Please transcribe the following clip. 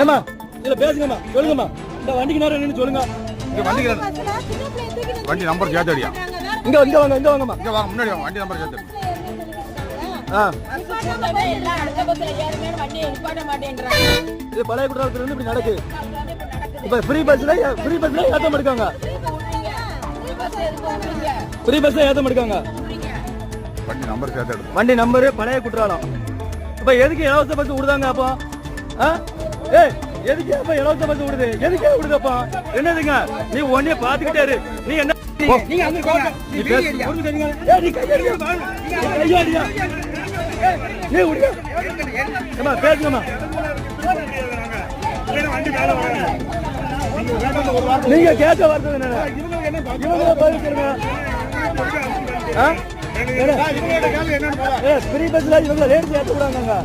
ஏமா இதுல பேசுங்கம்மா, சொல்லுங்கம்மா. இந்த வண்டிக்கு நேரம் என்னன்னு சொல்லுங்க. இங்க வண்டி நம்பர் சேர்த்தடியா. இங்க வாங்கம்மா. இங்க வாங்க, முன்னாடி வாங்க, வண்டி நம்பர் சேர்த்து. இது பழைய குற்றாலத்துல இருந்து இப்படி நடக்கு. இப்ப ஃப்ரீ பஸ்ல ஏத்த மாட்டாங்க. ஃப்ரீ பஸ்ல ஏத்த மாட்டாங்க. வண்டி நம்பர் சேர்த்து. வண்டி நம்பர் பழைய குற்றாலம். இப்ப எதுக்கு இலவச பஸ் விடுதாங்க அப்போ? ஏய் எதுக்கு அப்ப இலவச பஸ் விடுது? எதுக்கே விடுதப்பா? என்னதுங்க? நீ ஒண்ணே பாத்துக்கிட்டே இரு. நீ என்ன நீங்க அங்க போங்க. நீ பேசுங்க. ஏய் நீ கையடியா. கையடியா. நீ விடுங்க. ஏமா பேசுங்கம்மா. நீங்க கேட்க வர்றது என்ன? இவங்க பதில் சொல்லுங்க. ஃப்ரீ பஸ்ல இவங்க ரேட் ஏற்ற கூடாங்க.